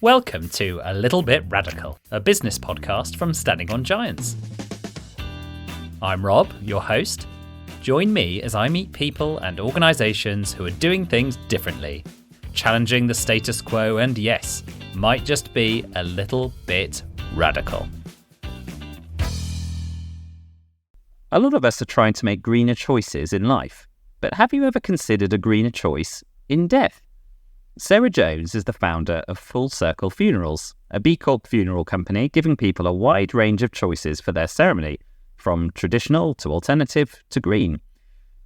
Welcome to A Little Bit Radical, a business podcast from Standing on Giants. I'm Rob, your host. Join me as I meet people and organisations who are doing things differently, challenging the status quo and, yes, might just be a little bit radical. A lot of us are trying to make greener choices in life, but have you ever considered a greener choice in death? Sarah Jones is the founder of Full Circle Funerals, a B Corp funeral company giving people a wide range of choices for their ceremony, from traditional to alternative to green.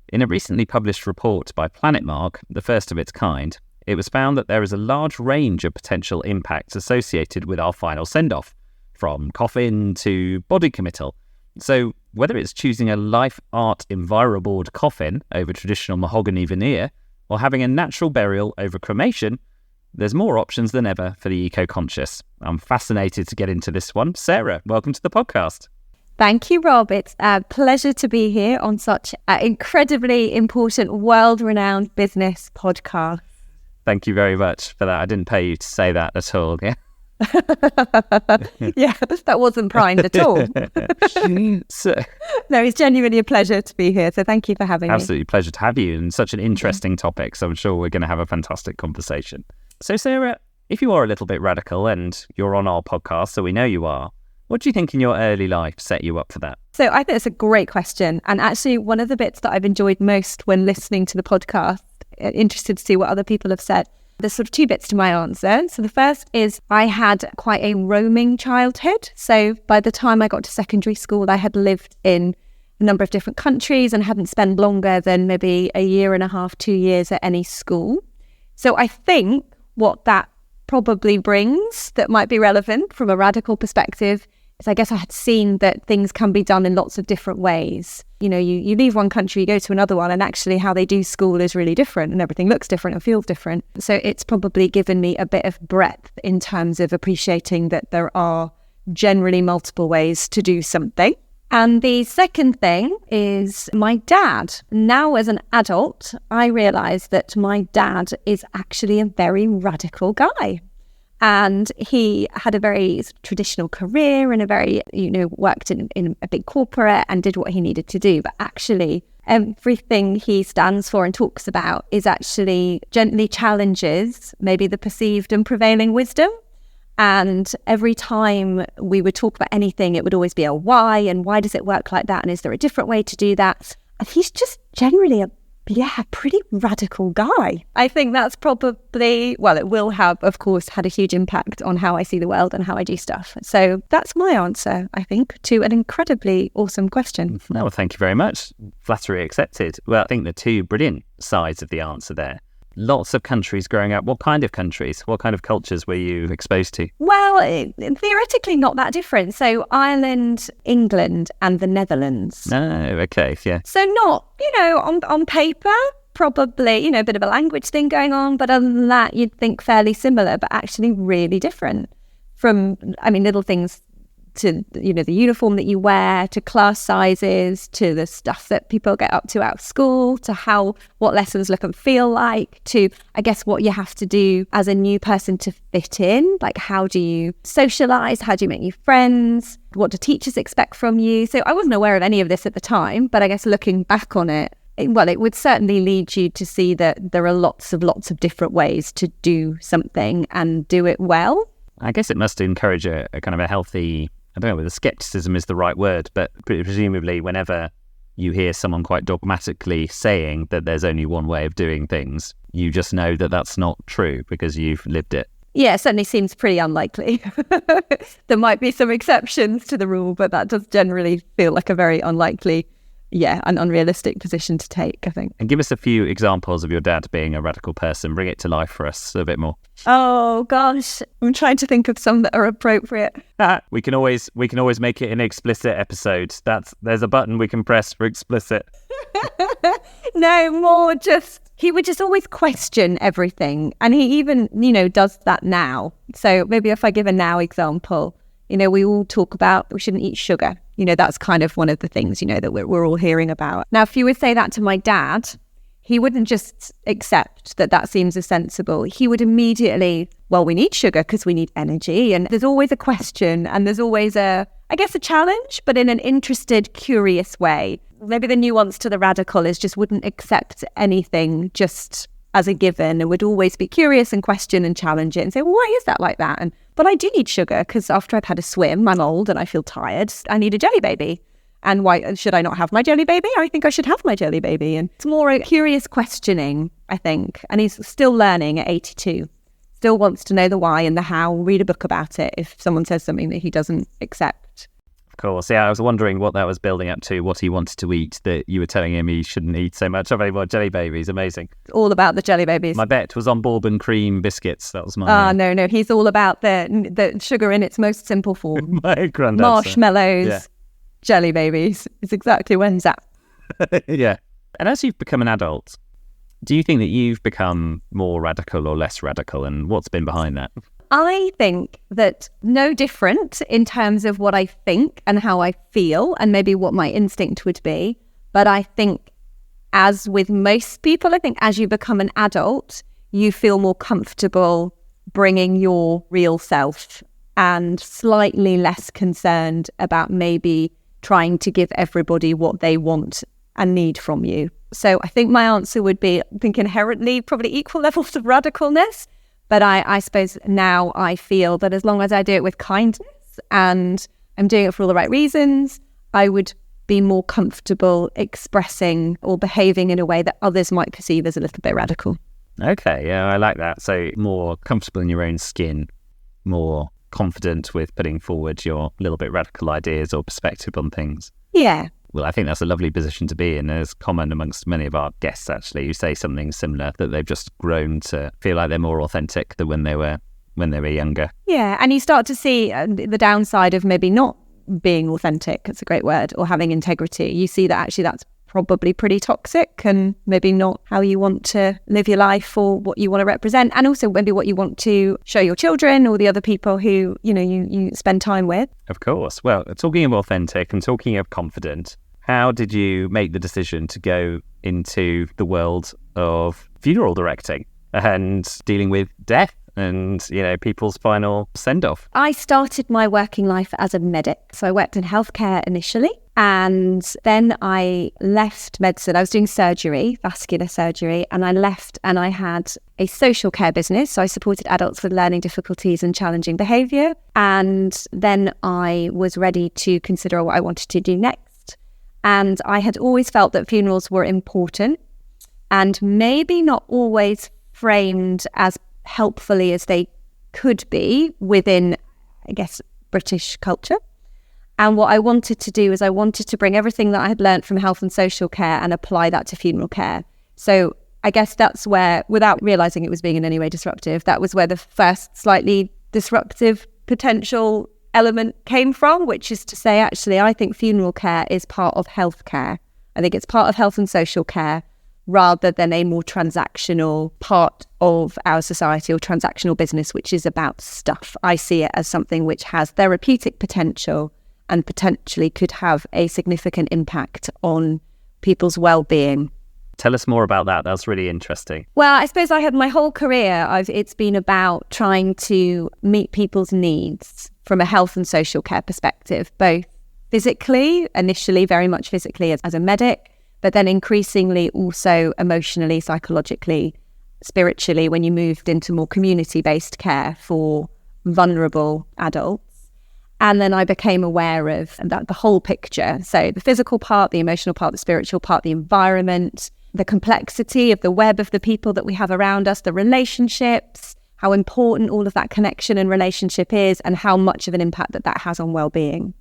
In a recently published report by Planetmark, the first of its kind, it was found that there is a large range of potential impacts associated with our final send-off, from coffin to body committal. So whether it's choosing a life art enviroboard coffin over traditional mahogany veneer, or having a natural burial over cremation, there's more options than ever for the eco-conscious. I'm fascinated to get into this one. Sarah, welcome to the podcast. Thank you, Rob. It's a pleasure to be here on such an incredibly important, world-renowned business podcast. Thank you very much for that. I didn't pay you to say that at all, yeah? Yeah, that wasn't primed at all. No, it's genuinely a pleasure to be here. So thank you for having me. Absolutely pleasure to have you, and such an interesting topic. So I'm sure we're going to have a fantastic conversation. So Sarah, if you are a little bit radical and you're on our podcast, so we know you are, what do you think in your early life set you up for that? So I think it's a great question. And actually, one of the bits that I've enjoyed most when listening to the podcast, interested to see what other people have said, there's sort of two bits to my answer. So the first is I had quite a roaming childhood. So by the time I got to secondary school, I had lived in a number of different countries and hadn't spent longer than maybe a year and a half, 2 years at any school. So I think what that probably brings that might be relevant from a radical perspective is I guess I had seen that things can be done in lots of different ways. You know, you leave one country, you go to another one, and actually how they do school is really different and everything looks different and feels different. So it's probably given me a bit of breadth in terms of appreciating that there are generally multiple ways to do something. And the second thing is my dad. Now as an adult, I realise that my dad is actually a very radical guy. And he had a very traditional career and a very, worked in a big corporate and did what he needed to do. But actually, everything he stands for and talks about is actually gently challenges maybe the perceived and prevailing wisdom. And every time we would talk about anything, it would always be a why, and why does it work like that? And is there a different way to do that? And he's just generally a pretty radical guy. I think that's probably, well, it will have, of course, had a huge impact on how I see the world and how I do stuff. So that's my answer, I think, to an incredibly awesome question. Well, thank you very much. Flattery accepted. Well, I think the two brilliant sides of the answer there. Lots of countries growing up. What kind of countries? What kind of cultures were you exposed to? Well, theoretically not that different. So Ireland, England and the Netherlands. Oh, okay, yeah. So not, on paper, probably, a bit of a language thing going on. But other than that, you'd think fairly similar, but actually really different from, little things to, the uniform that you wear, to class sizes, to the stuff that people get up to out of school, to what lessons look and feel like, to, I guess, what you have to do as a new person to fit in. Like, how do you socialize? How do you make new friends? What do teachers expect from you? So I wasn't aware of any of this at the time, but I guess looking back on it, it would certainly lead you to see that there are lots of different ways to do something and do it well. I guess it must encourage a kind of a healthy, I don't know whether skepticism is the right word, but presumably whenever you hear someone quite dogmatically saying that there's only one way of doing things, you just know that that's not true because you've lived it. Yeah, it certainly seems pretty unlikely. There might be some exceptions to the rule, but that does generally feel like a very unlikely, an unrealistic position to take, I think. And give us a few examples of your dad being a radical person. Bring it to life for us a bit more. Oh gosh, I'm trying to think of some that are appropriate. We can always make it an explicit episode. There's a button we can press for explicit. No, more just he would just always question everything, and he even does that now. So maybe if I give a now example, we all talk about we shouldn't eat sugar. That's kind of one of the things that we're all hearing about. Now, if you would say that to my dad, he wouldn't just accept that that seems as sensible. He would immediately, well, we need sugar because we need energy. And there's always a question and there's always a challenge, but in an interested, curious way. Maybe the nuance to the radical is just wouldn't accept anything just as a given and would always be curious and question and challenge it and say, well, why is that like that? But I do need sugar because after I've had a swim, I'm old and I feel tired. I need a jelly baby. And why should I not have my jelly baby? I think I should have my jelly baby. And it's more a curious questioning, I think. And he's still learning at 82. Still wants to know the why and the how, read a book about it if someone says something that he doesn't accept. Of course, yeah, I was wondering what that was building up to, what he wanted to eat, that you were telling him he shouldn't eat so much of anymore. Jelly babies, amazing. All about the jelly babies. My bet was on bourbon cream biscuits. That was mine. No, he's all about the sugar in its most simple form. My granddad. Marshmallows, yeah. Jelly babies. It's exactly when's that. Yeah. And as you've become an adult, do you think that you've become more radical or less radical, and what's been behind that? I think that no different in terms of what I think and how I feel and maybe what my instinct would be. But I think, as with most people, I think as you become an adult, you feel more comfortable bringing your real self and slightly less concerned about maybe trying to give everybody what they want and need from you. So I think my answer would be, I think inherently probably equal levels of radicalness. But I suppose now I feel that as long as I do it with kindness and I'm doing it for all the right reasons, I would be more comfortable expressing or behaving in a way that others might perceive as a little bit radical. Okay, yeah, I like that. So more comfortable in your own skin, more confident with putting forward your little bit radical ideas or perspective on things. Yeah. Well, I think that's a lovely position to be in. It's common amongst many of our guests, actually, who say something similar, that they've just grown to feel like they're more authentic than when they were younger. Yeah, and you start to see the downside of maybe not being authentic, it's a great word, or having integrity. You see that actually that's probably pretty toxic and maybe not how you want to live your life or what you want to represent, and also maybe what you want to show your children or the other people who, you spend time with. Of course. Well, talking of authentic and talking of confident, how did you make the decision to go into the world of funeral directing and dealing with death and, people's final send-off? I started my working life as a medic. So I worked in healthcare initially, and then I left medicine. I was doing surgery, vascular surgery, and I left and I had a social care business. So I supported adults with learning difficulties and challenging behaviour. And then I was ready to consider what I wanted to do next. And I had always felt that funerals were important and maybe not always framed as helpfully as they could be within, I guess, British culture. And what I wanted to do is I wanted to bring everything that I had learned from health and social care and apply that to funeral care. So I guess that's where, without realising it was being in any way disruptive, that was where the first slightly disruptive potential element came from, which is to say, actually, I think funeral care is part of healthcare. I think it's part of health and social care rather than a more transactional part of our society or transactional business, which is about stuff. I see it as something which has therapeutic potential and potentially could have a significant impact on people's well-being. Tell us more about that. That's really interesting. Well, I suppose I had my whole career, it's been about trying to meet people's needs from a health and social care perspective, both physically, initially very much physically as a medic, but then increasingly also emotionally, psychologically, spiritually, when you moved into more community-based care for vulnerable adults. And then I became aware of that, the whole picture. So the physical part, the emotional part, the spiritual part, the environment, the complexity of the web of the people that we have around us, the relationships, how important all of that connection and relationship is, and how much of an impact that has on well-being.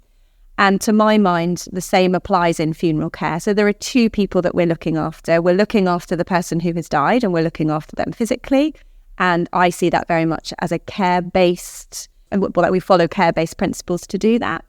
And to my mind, the same applies in funeral care. So there are two people that we're looking after. We're looking after the person who has died and we're looking after them physically. And I see that very much as a care-based, we follow care-based principles to do that.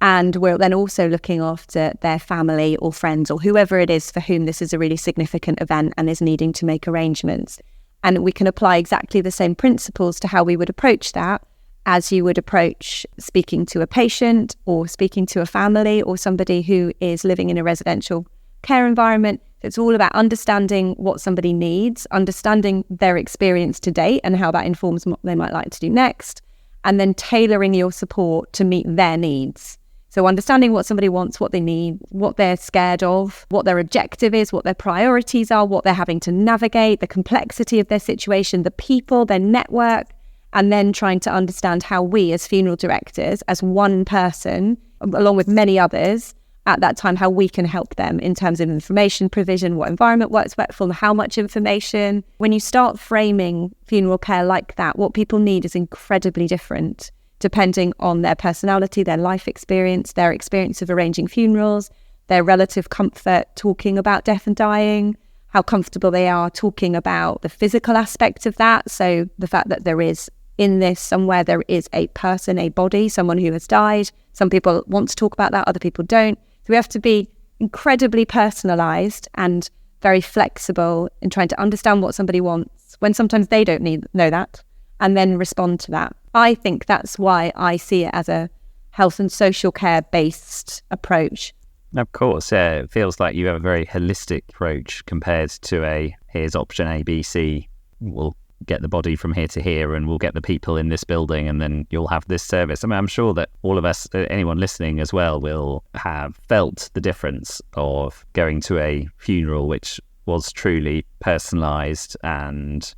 And we're then also looking after their family or friends or whoever it is for whom this is a really significant event and is needing to make arrangements. And we can apply exactly the same principles to how we would approach that as you would approach speaking to a patient or speaking to a family or somebody who is living in a residential care environment. It's all about understanding what somebody needs, understanding their experience to date and how that informs what they might like to do next, and then tailoring your support to meet their needs. So understanding what somebody wants, what they need, what they're scared of, what their objective is, what their priorities are, what they're having to navigate, the complexity of their situation, the people, their network, and then trying to understand how we as funeral directors, as one person, along with many others, at that time, how we can help them in terms of information provision, what environment works well for them, how much information. When you start framing funeral care like that, what people need is incredibly different, depending on their personality, their life experience, their experience of arranging funerals, their relative comfort talking about death and dying, how comfortable they are talking about the physical aspect of that. So the fact that there is in this somewhere, there is a person, a body, someone who has died. Some people want to talk about that, other people don't. So we have to be incredibly personalised and very flexible in trying to understand what somebody wants when sometimes they don't know that, and then respond to that. I think that's why I see it as a health and social care based approach. Of course, yeah. It feels like you have a very holistic approach compared to here's option A, B, C. We'll get the body from here to here and we'll get the people in this building and then you'll have this service. I mean, I'm sure that all of us, anyone listening as well, will have felt the difference of going to a funeral which was truly personalised and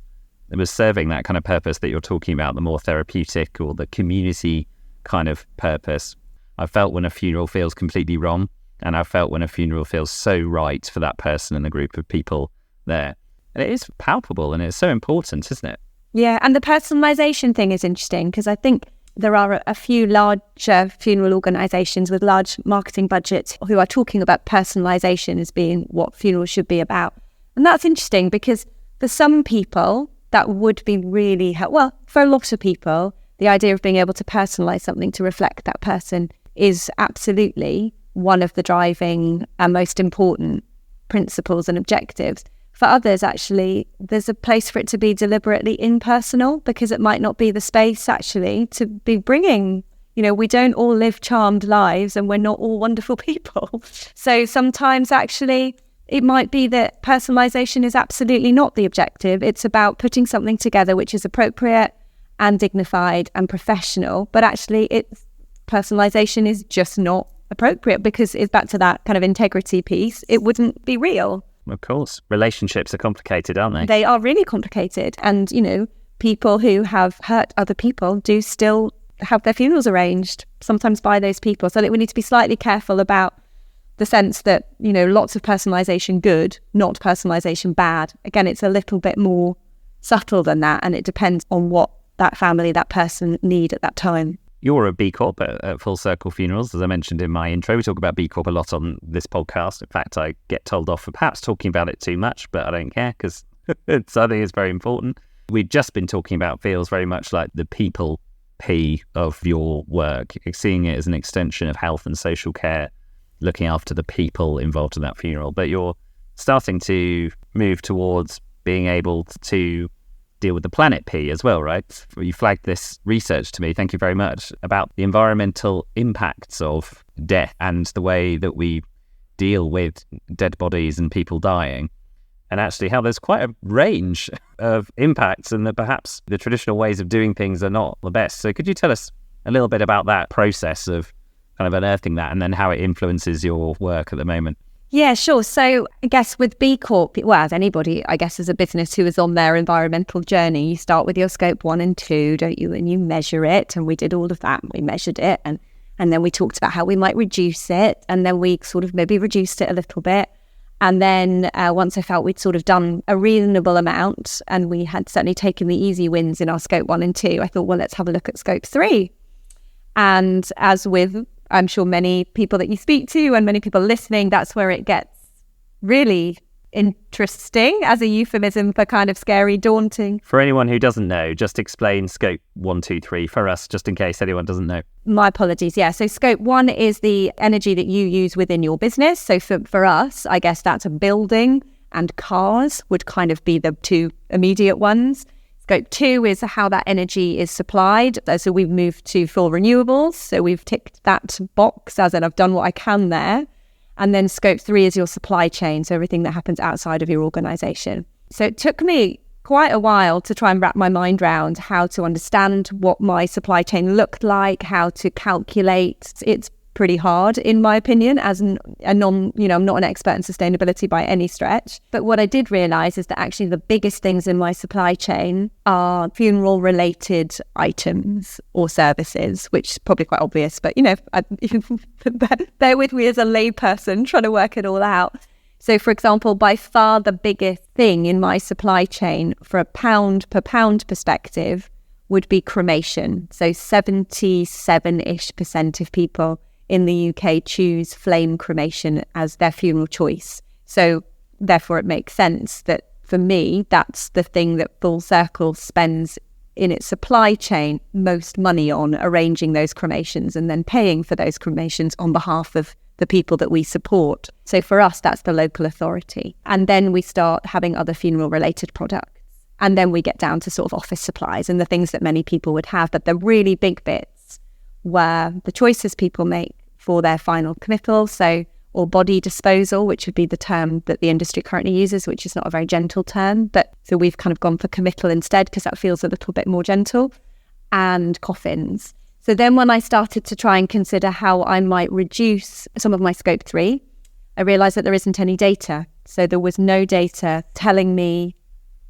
it was serving that kind of purpose that you're talking about, the more therapeutic or the community kind of purpose. I felt when a funeral feels completely wrong, and I felt when a funeral feels so right for that person and the group of people there. And it is palpable and it's so important, isn't it? Yeah, and the personalisation thing is interesting because I think there are a few larger funeral organisations with large marketing budgets who are talking about personalisation as being what funerals should be about. And that's interesting because for some people, that would be really helpful. Well, for a lot of people, the idea of being able to personalise something to reflect that person is absolutely one of the driving and most important principles and objectives. For others, actually, there's a place for it to be deliberately impersonal because it might not be the space actually to be bringing, we don't all live charmed lives and we're not all wonderful people. So sometimes actually it might be that personalisation is absolutely not the objective. It's about putting something together which is appropriate and dignified and professional, but actually personalisation is just not appropriate because it's back to that kind of integrity piece. It wouldn't be real. Of course. Relationships are complicated, aren't they? They are really complicated. And, people who have hurt other people do still have their funerals arranged, sometimes by those people. So that we need to be slightly careful about the sense that, lots of personalisation good, not personalisation bad. Again, it's a little bit more subtle than that. And it depends on what that family, that person need at that time. You're a B Corp at Full Circle Funerals, as I mentioned in my intro. We talk about B Corp a lot on this podcast. In fact, I get told off for perhaps talking about it too much, but I don't care because I think it's very important. We've just been talking about feels very much like the people P of your work, seeing it as an extension of health and social care, looking after the people involved in that funeral. But you're starting to move towards being able to deal with the planet P as well, right? You flagged this research to me, thank you very much, about the environmental impacts of death and the way that we deal with dead bodies and people dying, and actually how there's quite a range of impacts and that perhaps the traditional ways of doing things are not the best. So could you tell us a little bit about that process of kind of unearthing that and then how it influences your work at the moment? Yeah, sure. So I guess with B Corp, well, as anybody, I guess as a business who is on their environmental journey, you start with your scope 1 and 2, don't you? And you measure it. And we did all of that. We measured it. And then we talked about how we might reduce it. And then we sort of maybe reduced it a little bit. And then once I felt we'd sort of done a reasonable amount and we had certainly taken the easy wins in our scope 1 and 2, I thought, well, let's have a look at scope 3. And as with I'm sure many people that you speak to and many people listening, that's where it gets really interesting as a euphemism for kind of scary, daunting. For anyone who doesn't know, just explain scope 1, 2, 3 for us, just in case anyone doesn't know. My apologies. Yeah. So scope 1 is the energy that you use within your business. So for us, I guess that's a building and cars would kind of be the two immediate ones. Scope 2 is how that energy is supplied. So we've moved to full renewables. So we've ticked that box as in I've done what I can there. And then scope 3 is your supply chain, so everything that happens outside of your organization. So it took me quite a while to try and wrap my mind around how to understand what my supply chain looked like, how to calculate. It's pretty hard, in my opinion, as I'm not an expert in sustainability by any stretch. But what I did realize is that actually the biggest things in my supply chain are funeral related items or services, which is probably quite obvious, but bear with me as a layperson trying to work it all out. So, for example, by far the biggest thing in my supply chain for a pound per pound perspective would be cremation. So 77-ish% of people in the UK choose flame cremation as their funeral choice. So therefore it makes sense that for me, that's the thing that Full Circle spends in its supply chain most money on, arranging those cremations and then paying for those cremations on behalf of the people that we support. So for us, that's the local authority. And then we start having other funeral related products. And then we get down to sort of office supplies and the things that many people would have. But the really big bits were the choices people make for their final committal, or body disposal, which would be the term that the industry currently uses, which is not a very gentle term. But so we've kind of gone for committal instead because that feels a little bit more gentle, and coffins. So then when I started to try and consider how I might reduce some of my scope 3, I realised that there isn't any data. So there was no data telling me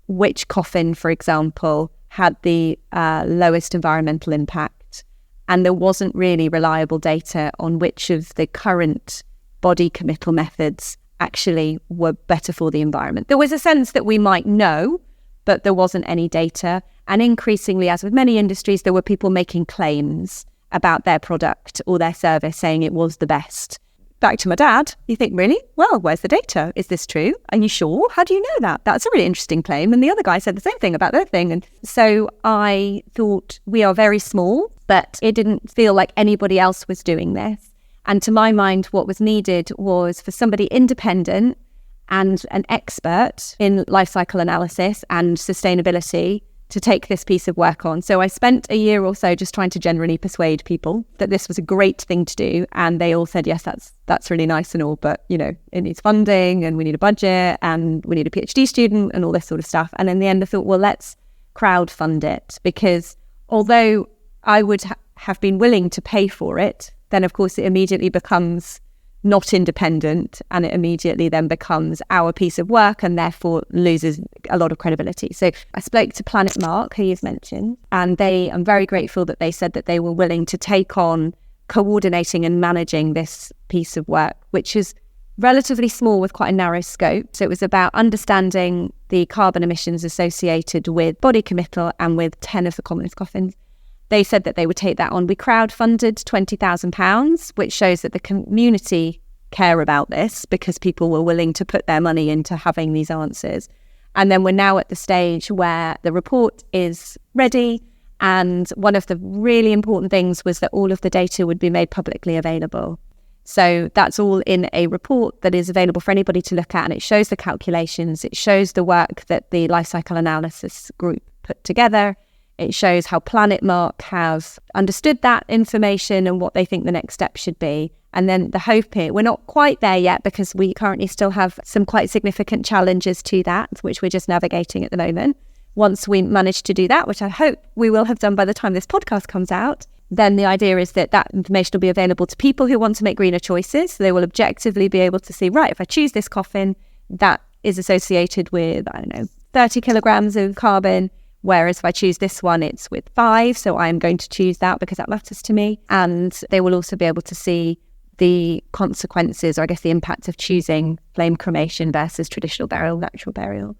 which coffin, for example, had the lowest environmental impact. And there wasn't really reliable data on which of the current body committal methods actually were better for the environment. There was a sense that we might know, but there wasn't any data. And increasingly, as with many industries, there were people making claims about their product or their service, saying it was the best. Back to my dad, you think, really? Well, where's the data? Is this true? Are you sure? How do you know that? That's a really interesting claim. And the other guy said the same thing about their thing. And so I thought, we are very small, but it didn't feel like anybody else was doing this. And to my mind, what was needed was for somebody independent and an expert in life cycle analysis and sustainability to take this piece of work on. So I spent a year or so just trying to generally persuade people that this was a great thing to do. And they all said, yes, that's really nice and all, but it needs funding and we need a budget and we need a PhD student and all this sort of stuff. And in the end, I thought, well, let's crowdfund it, because although I would have been willing to pay for it, then of course it immediately becomes not independent, and it immediately then becomes our piece of work and therefore loses a lot of credibility. So I spoke to Planet Mark, who you've mentioned, and I'm very grateful that they said that they were willing to take on coordinating and managing this piece of work, which is relatively small with quite a narrow scope. So it was about understanding the carbon emissions associated with body committal and with 10 of the commonest coffins. They said that they would take that on. We crowdfunded £20,000, which shows that the community care about this because people were willing to put their money into having these answers. And then we're now at the stage where the report is ready. And one of the really important things was that all of the data would be made publicly available. So that's all in a report that is available for anybody to look at. And it shows the calculations. It shows the work that the life cycle analysis group put together. It shows how Planet Mark have understood that information and what they think the next step should be. And then the hope here, we're not quite there yet because we currently still have some quite significant challenges to that, which we're just navigating at the moment. Once we manage to do that, which I hope we will have done by the time this podcast comes out, then the idea is that that information will be available to people who want to make greener choices. So they will objectively be able to see, right, if I choose this coffin, that is associated with, 30 kilograms of carbon. Whereas if I choose this one, it's with 5. So I'm going to choose that because that matters to me. And they will also be able to see the consequences, or I guess the impact of choosing flame cremation versus traditional burial, natural burial.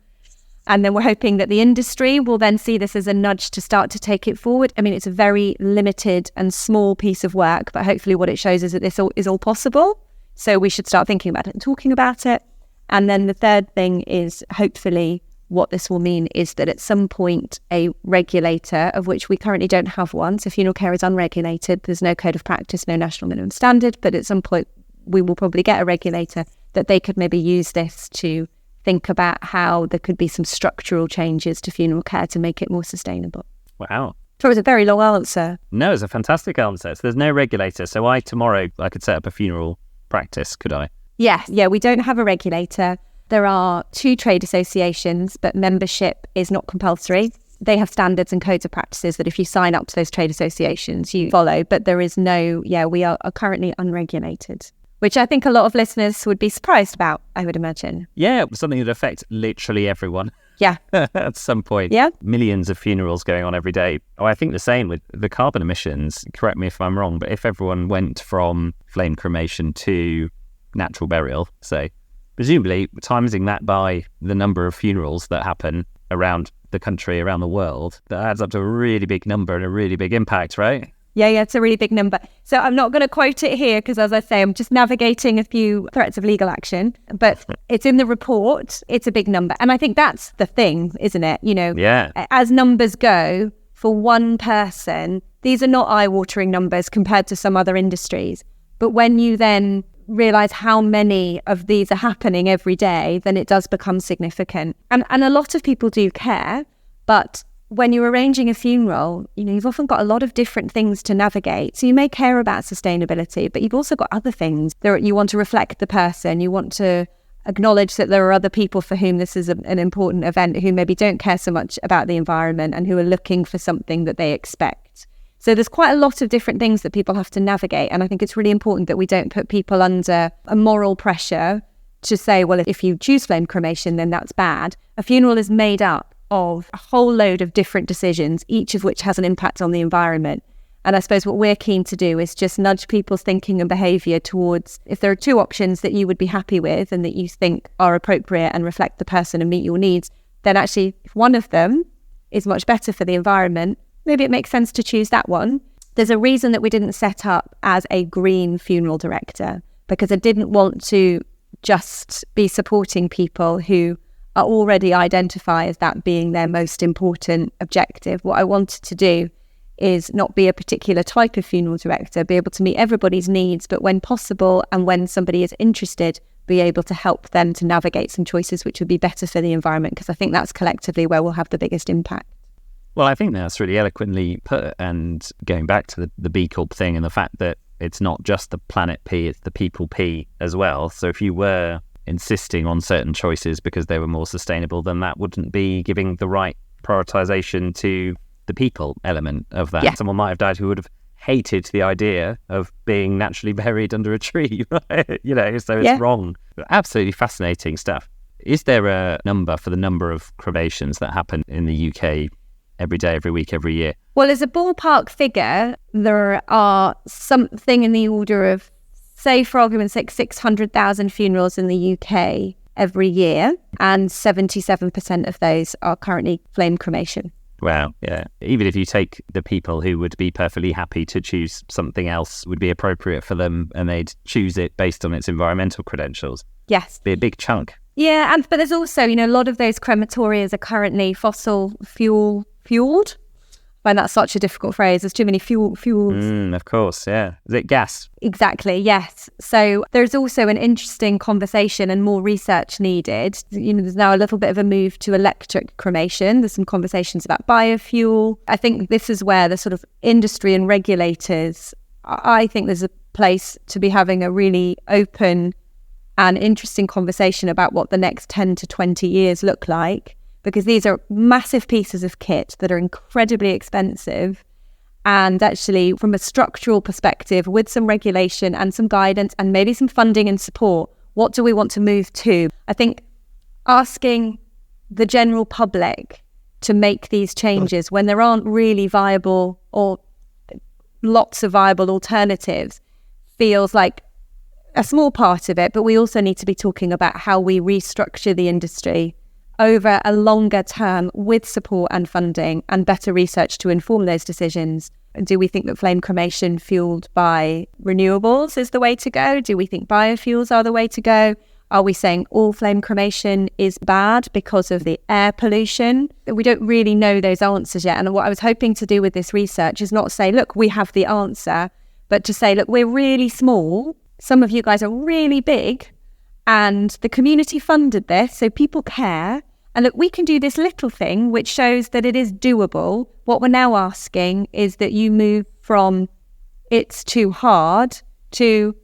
And then we're hoping that the industry will then see this as a nudge to start to take it forward. I mean, it's a very limited and small piece of work, but hopefully what it shows is that this is all possible. So we should start thinking about it and talking about it. And then the third thing is hopefully what this will mean is that at some point a regulator, of which we currently don't have one, so funeral care is unregulated, there's no code of practice, no national minimum standard, but at some point we will probably get a regulator that they could maybe use this to think about how there could be some structural changes to funeral care to make it more sustainable. Wow. So it was a very long answer. No, it's a fantastic answer. So there's no regulator. So tomorrow I could set up a funeral practice, could I? Yes. Yeah, we don't have a regulator. There are 2 trade associations, but membership is not compulsory. They have standards and codes of practices that if you sign up to those trade associations, you follow. But there is no, we are currently unregulated, which I think a lot of listeners would be surprised about, I would imagine. Yeah, something that affects literally everyone. Yeah. At some point. Yeah. Millions of funerals going on every day. Oh, I think the same with the carbon emissions. Correct me if I'm wrong, but if everyone went from flame cremation to natural burial, say, presumably timesing that by the number of funerals that happen around the country, around the world, that adds up to a really big number and a really big impact, right? Yeah, it's a really big number. So I'm not going to quote it here because, as I say, I'm just navigating a few threats of legal action, but it's in the report. It's a big number. And I think that's the thing, isn't it? As numbers go, for one person, these are not eye-watering numbers compared to some other industries. But when you then realize how many of these are happening every day, then it does become significant. And a lot of people do care, but when you're arranging a funeral, you've often got a lot of different things to navigate. So you may care about sustainability, but you've also got other things. You want to reflect the person. You want to acknowledge that there are other people for whom this is an important event who maybe don't care so much about the environment and who are looking for something that they expect. So there's quite a lot of different things that people have to navigate. And I think it's really important that we don't put people under a moral pressure to say, well, if you choose flame cremation, then that's bad. A funeral is made up of a whole load of different decisions, each of which has an impact on the environment. And I suppose what we're keen to do is just nudge people's thinking and behaviour towards, if there are 2 options that you would be happy with and that you think are appropriate and reflect the person and meet your needs, then actually if one of them is much better for the environment, maybe it makes sense to choose that one. There's a reason that we didn't set up as a green funeral director, because I didn't want to just be supporting people who are already identify as that being their most important objective. What I wanted to do is not be a particular type of funeral director, be able to meet everybody's needs, but when possible and when somebody is interested, be able to help them to navigate some choices which would be better for the environment, because I think that's collectively where we'll have the biggest impact. Well, I think that's really eloquently put, and going back to the B Corp thing and the fact that it's not just the planet P, it's the people P as well. So if you were insisting on certain choices because they were more sustainable, then that wouldn't be giving the right prioritization to the people element of that. Yeah. Someone might have died who would have hated the idea of being naturally buried under a tree, right? So it's wrong. Absolutely fascinating stuff. Is there a number for the number of cremations that happen in the UK every day, every week, every year? Well, as a ballpark figure, there are something in the order of, say, for argument's sake, 600,000 funerals in the UK every year, and 77% of those are currently flame cremation. Wow, yeah. Even if you take the people who would be perfectly happy to choose something else would be appropriate for them, and they'd choose it based on its environmental credentials. Yes. Be a big chunk. Yeah, but there's also, a lot of those crematorias are currently fossil fueled. I find that such a difficult phrase. There's too many fuels. Of course, yeah. Is it gas? Exactly, yes. So there's also an interesting conversation and more research needed. There's now a little bit of a move to electric cremation. There's some conversations about biofuel. I think this is where the sort of industry and regulators, I think there's a place to be having a really open and interesting conversation about what the next 10 to 20 years look like. Because these are massive pieces of kit that are incredibly expensive. And actually, from a structural perspective, with some regulation and some guidance and maybe some funding and support, what do we want to move to? I think asking the general public to make these changes when there aren't really viable or lots of viable alternatives feels like a small part of it. But we also need to be talking about how we restructure the industry over a longer term with support and funding and better research to inform those decisions. Do we think that flame cremation fueled by renewables is the way to go? Do we think biofuels are the way to go? Are we saying all flame cremation is bad because of the air pollution? We don't really know those answers yet. And what I was hoping to do with this research is not say, look, we have the answer, but to say, look, we're really small. Some of you guys are really big and the community funded this, so people care. And look, we can do this little thing, which shows that it is doable. What we're now asking is that you move from it's too hard to,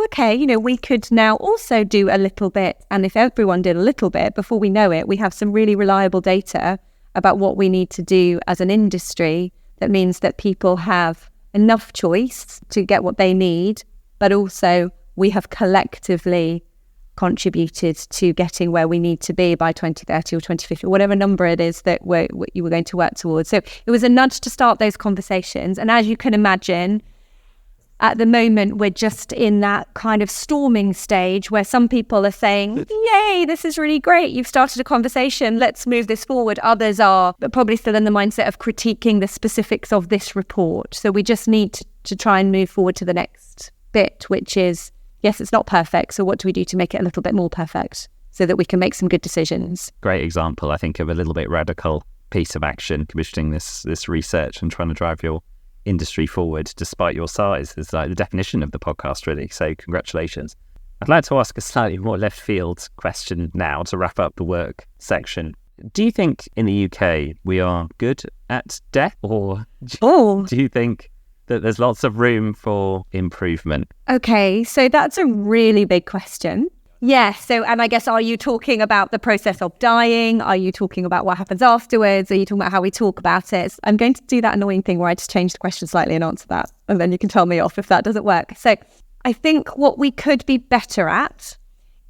okay, we could now also do a little bit. And if everyone did a little bit, before we know it, we have some really reliable data about what we need to do as an industry. That means that people have enough choice to get what they need, but also we have collectively contributed to getting where we need to be by 2030 or 2050, or whatever number it is that you were going to work towards. So it was a nudge to start those conversations. And as you can imagine, at the moment, we're just in that kind of storming stage where some people are saying, yay, this is really great. You've started a conversation. Let's move this forward. Others are probably still in the mindset of critiquing the specifics of this report. So we just need to try and move forward to the next bit, which is, yes, it's not perfect. So what do we do to make it a little bit more perfect so that we can make some good decisions? Great example, I think, of a little bit radical piece of action, commissioning this research and trying to drive your industry forward despite your size is like the definition of the podcast, really. So congratulations. I'd like to ask a slightly more left field question now to wrap up the work section. Do you think in the UK we are good at death, or do you think that there's lots of room for improvement? Okay, so that's a really big question. Yeah, so, and I guess, are you talking about the process of dying? Are you talking about what happens afterwards? Are you talking about how we talk about it? I'm going to do that annoying thing where I just change the question slightly and answer that, and then you can tell me off if that doesn't work. So I think what we could be better at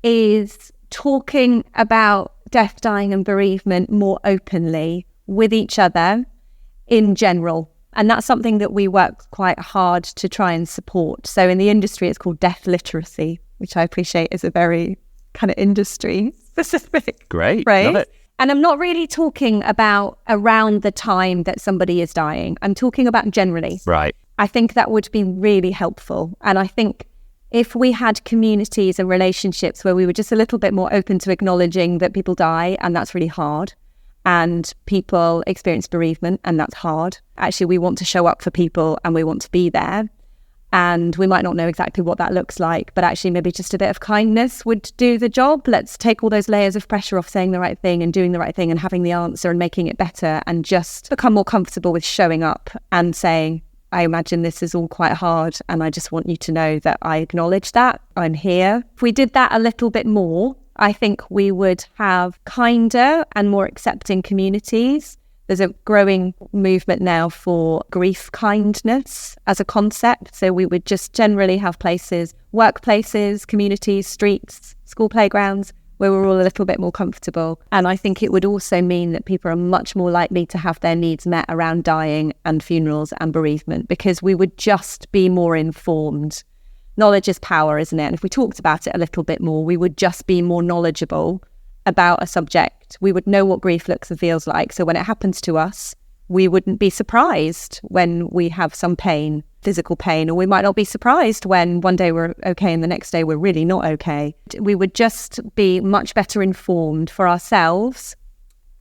is talking about death, dying and bereavement more openly with each other in general. And that's something that we work quite hard to try and support. So in the industry, it's called death literacy, which I appreciate is a very kind of industry specific Great, phrase. love it. And I'm not really talking about around the time that somebody is dying. I'm talking about generally. Right. I think that would be really helpful. And I think if we had communities and relationships where we were just a little bit more open to acknowledging that people die, and that's really hard, and people experience bereavement, and that's hard. Actually, we want to show up for people and we want to be there. And we might not know exactly what that looks like, but actually maybe just a bit of kindness would do the job. Let's take all those layers of pressure off saying the right thing and doing the right thing and having the answer and making it better, and just become more comfortable with showing up and saying, I imagine this is all quite hard, and I just want you to know that I acknowledge that. I'm here. If we did that a little bit more, I think we would have kinder and more accepting communities. There's a growing movement now for grief kindness as a concept. So we would just generally have places, workplaces, communities, streets, school playgrounds, where we're all a little bit more comfortable. And I think it would also mean that people are much more likely to have their needs met around dying and funerals and bereavement, because we would just be more informed. Knowledge is power, isn't it? And if we talked about it a little bit more, we would just be more knowledgeable about a subject. We would know what grief looks and feels like. So when it happens to us, we wouldn't be surprised when we have some pain, physical pain, or we might not be surprised when one day we're okay and the next day we're really not okay. We would just be much better informed for ourselves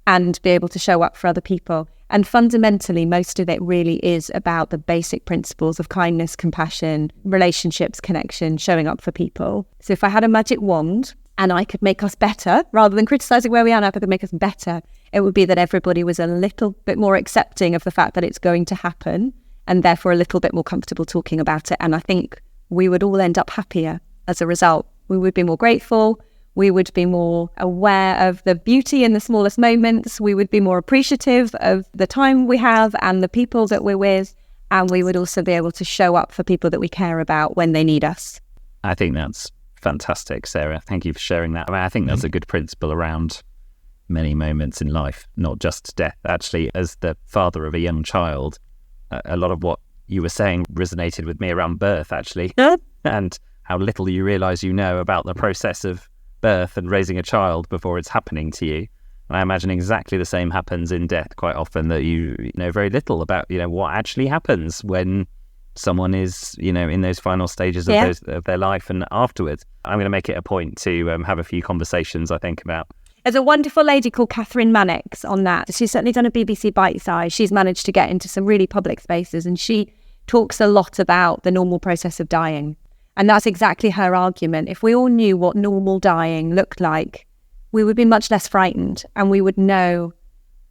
and be able to show up for other people. And fundamentally, most of it really is about the basic principles of kindness, compassion, relationships, connection, showing up for people. So if I had a magic wand and I could make us better, rather than criticizing where we are now, if I could make us better, it would be that everybody was a little bit more accepting of the fact that it's going to happen, and therefore a little bit more comfortable talking about it. And I think we would all end up happier as a result. We would be more grateful. We would be more aware of the beauty in the smallest moments. We would be more appreciative of the time we have and the people that we're with. And we would also be able to show up for people that we care about when they need us. I think that's fantastic, Sarah. Thank you for sharing that. I think that's a good principle around many moments in life, not just death. Actually, as the father of a young child, a lot of what you were saying resonated with me around birth, actually, and how little you realise you know about the process of birth and raising a child before it's happening to you. And I imagine exactly the same happens in death quite often, that you know very little about, what actually happens when someone is, in those final stages of their life and afterwards. I'm going to make it a point to have a few conversations, I think, about. There's a wonderful lady called Catherine Mannix on that. She's certainly done a BBC Bite Size. She's managed to get into some really public spaces, and she talks a lot about the normal process of dying. And that's exactly her argument. If we all knew what normal dying looked like, we would be much less frightened, and we would know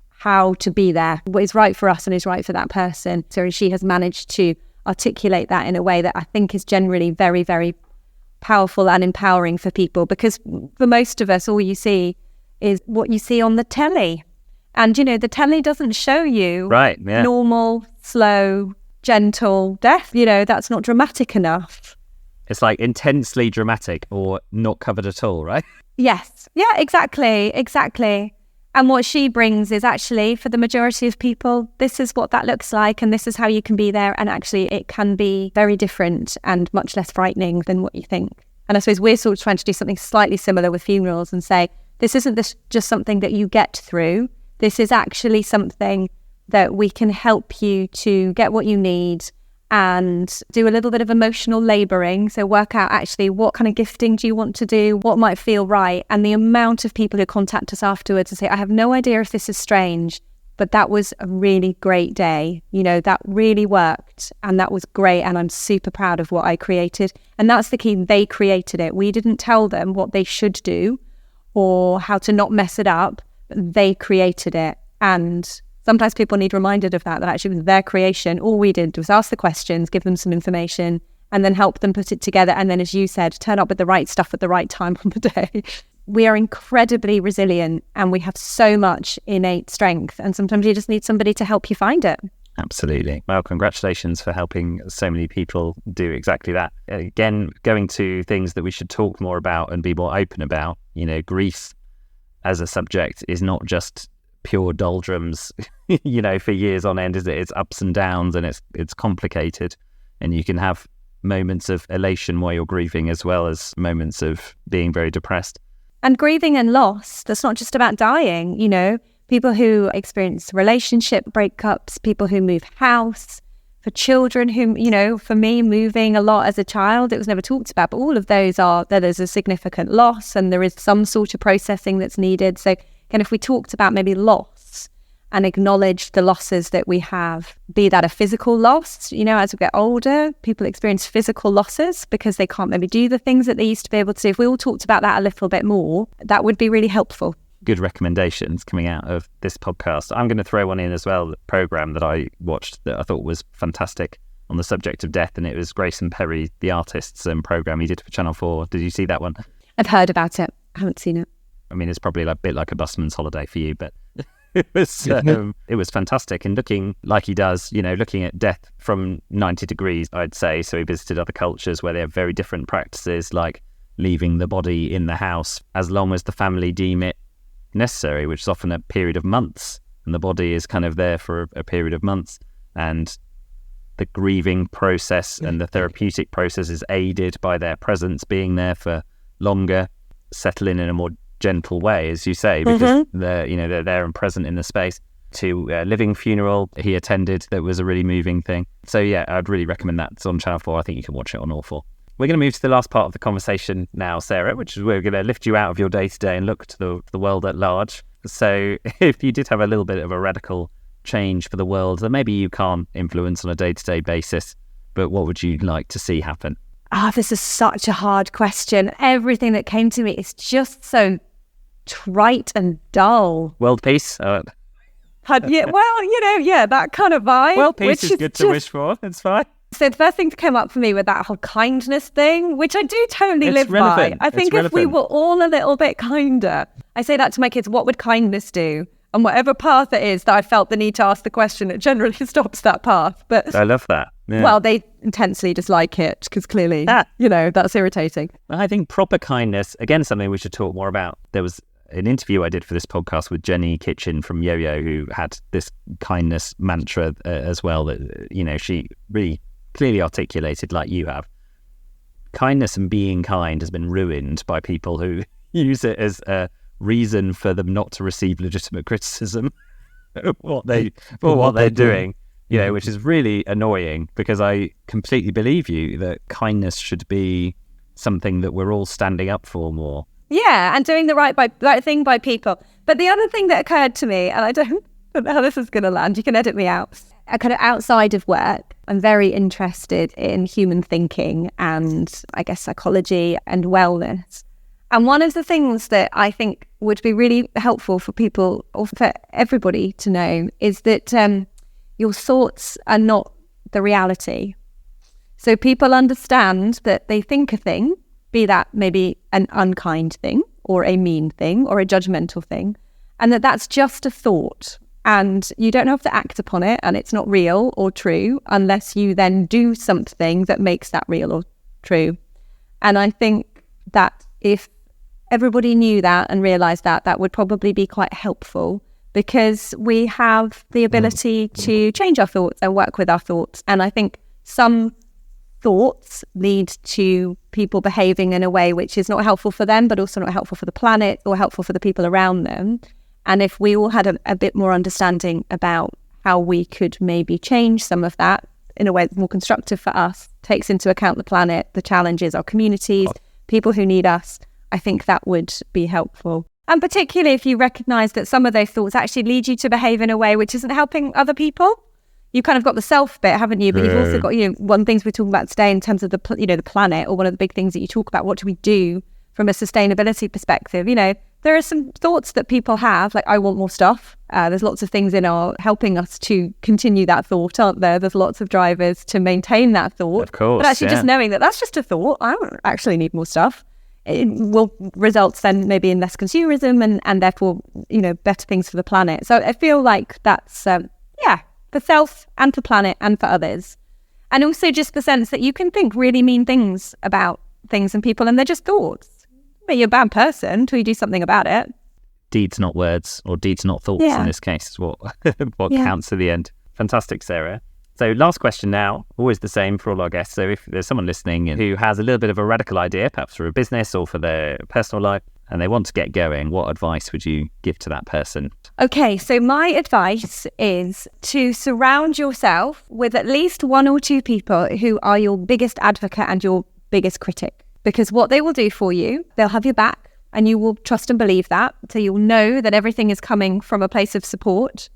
how to be there, what is right for us and is right for that person. So she has managed to articulate that in a way that I think is generally very, very powerful and empowering for people, because for most of us, all you see is what you see on the telly. And, the telly doesn't show you normal, slow, gentle death. That's not dramatic enough. It's like intensely dramatic or not covered at all, right? Yes. Yeah, exactly. And what she brings is actually, for the majority of people, this is what that looks like, and this is how you can be there. And actually, it can be very different and much less frightening than what you think. And I suppose we're sort of trying to do something slightly similar with funerals and say, this isn't just something that you get through. This is actually something that we can help you to get what you need and do a little bit of emotional labouring. So work out actually what kind of gifting do you want to do, what might feel right. And the amount of people who contact us afterwards and say, I have no idea if this is strange, but that was a really great day. That really worked and that was great. And I'm super proud of what I created. And that's the key. They created it. We didn't tell them what they should do or how to not mess it up. But they created it. And sometimes people need reminded of that actually it was their creation. All we did was ask the questions, give them some information, and then help them put it together. And then, as you said, turn up with the right stuff at the right time on the day. We are incredibly resilient and we have so much innate strength. And sometimes you just need somebody to help you find it. Absolutely. Well, congratulations for helping so many people do exactly that. Again, going to things that we should talk more about and be more open about. Grief as a subject is not just pure doldrums, for years on end, is it? It's ups and downs and it's complicated, and you can have moments of elation while you're grieving as well as moments of being very depressed. And grieving and loss, that's not just about dying, people who experience relationship breakups, people who move house, for children who, for me, moving a lot as a child, it was never talked about, but all of those there's a significant loss and there is some sort of processing that's needed. So and if we talked about maybe loss and acknowledge the losses that we have, be that a physical loss, as we get older, people experience physical losses because they can't maybe do the things that they used to be able to. If we all talked about that a little bit more, that would be really helpful. Good recommendations coming out of this podcast. I'm going to throw one in as well, the programme that I watched that I thought was fantastic on the subject of death, and it was Grayson Perry, the artist's programme he did for Channel 4. Did you see that one? I've heard about it. I haven't seen it. I mean, it's probably a bit like a busman's holiday for you, but it was fantastic. And looking like he does, looking at death from 90 degrees, I'd say. So he visited other cultures where they have very different practices, like leaving the body in the house as long as the family deem it necessary, which is often a period of months. And the body is kind of there for a period of months. And the grieving process and the therapeutic process is aided by their presence being there for longer, settling in a more gentle way, as you say, because they're there and present in the space. To a living funeral he attended that was a really moving thing. So yeah, I'd really recommend that. It's on Channel 4. I think you can watch it on all 4. We're going to move to the last part of the conversation now, Sarah, which is we're going to lift you out of your day-to-day and look to the world at large. So if you did have a little bit of a radical change for the world that maybe you can't influence on a day-to-day basis, but what would you like to see happen? This is such a hard question. Everything that came to me is just so trite and dull. World peace? That kind of vibe. World peace is good to wish for. It's fine. So the first thing that came up for me with that whole kindness thing, which I do totally live by. I think if we were all a little bit kinder, I say that to my kids, what would kindness do? And whatever path it is that I felt the need to ask the question, it generally stops that path. But I love that. Yeah. Well, they intensely dislike it because clearly, that's irritating. I think proper kindness, again, something we should talk more about. There was an interview I did for this podcast with Jenny Kitchen from Yo-Yo, who had this kindness mantra as well that, she really clearly articulated like you have. Kindness and being kind has been ruined by people who use it as a reason for them not to receive legitimate criticism for what they're doing, which is really annoying, because I completely believe you that kindness should be something that we're all standing up for more. Yeah, and doing the right thing by people. But the other thing that occurred to me, and I don't know how this is going to land, you can edit me out. Kind of outside of work, I'm very interested in human thinking and I guess psychology and wellness. And one of the things that I think would be really helpful for people, or for everybody to know, is that your thoughts are not the reality. So people understand that they think a thing, be that maybe an unkind thing or a mean thing or a judgmental thing, and that's just a thought. And you don't have to act upon it, and it's not real or true unless you then do something that makes that real or true. And I think that if everybody knew that and realised that, that would probably be quite helpful, because we have the ability to change our thoughts and work with our thoughts. And I think some thoughts lead to people behaving in a way which is not helpful for them, but also not helpful for the planet or helpful for the people around them. And if we all had a bit more understanding about how we could maybe change some of that in a way that's more constructive for us, takes into account the planet, the challenges, our communities, people who need us, I think that would be helpful. And particularly if you recognise that some of those thoughts actually lead you to behave in a way which isn't helping other people. You've kind of got the self bit, haven't you? But you've also got, one of the things we're talking about today in terms of the planet, or one of the big things that you talk about, what do we do from a sustainability perspective? There are some thoughts that people have, like, I want more stuff. There's lots of things in our helping us to continue that thought, aren't there? There's lots of drivers to maintain that thought. Of course, but actually just knowing that that's just a thought, I don't actually need more stuff. It will result then maybe in less consumerism and therefore, better things for the planet. So I feel like that's, for self and for planet and for others. And also just the sense that you can think really mean things about things and people, and they're just thoughts. But you're a bad person until you do something about it. Deeds, not words, or deeds, not thoughts in this case is what counts in the end. Fantastic, Sarah. So last question now, always the same for all our guests. So if there's someone listening who has a little bit of a radical idea, perhaps for a business or for their personal life, and they want to get going, what advice would you give to that person? Okay, so my advice is to surround yourself with at least one or two people who are your biggest advocate and your biggest critic. Because what they will do for you, they'll have your back, and you will trust and believe that. So you'll know that everything is coming from a place of support,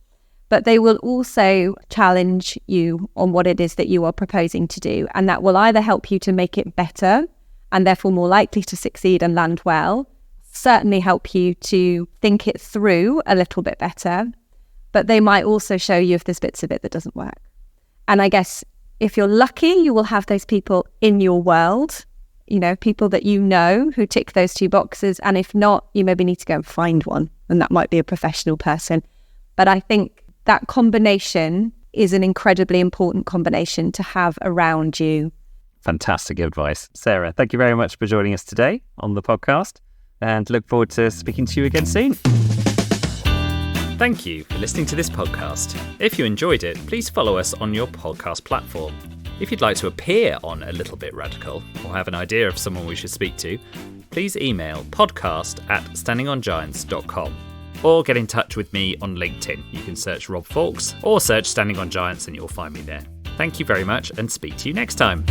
but they will also challenge you on what it is that you are proposing to do. And that will either help you to make it better and therefore more likely to succeed and land well, certainly help you to think it through a little bit better, but they might also show you if there's bits of it that doesn't work. And I guess if you're lucky, you will have those people in your world, people that who tick those two boxes. And if not, you maybe need to go and find one, and that might be a professional person. But I think that combination is an incredibly important combination to have around you. Fantastic advice. Sarah, thank you very much for joining us today on the podcast, and look forward to speaking to you again soon. Thank you for listening to this podcast. If you enjoyed it, please follow us on your podcast platform. If you'd like to appear on A Little Bit Radical, or have an idea of someone we should speak to, please email podcast@standingongiants.com. Or get in touch with me on LinkedIn. You can search Rob Fawkes or search Standing on Giants and you'll find me there. Thank you very much, and speak to you next time.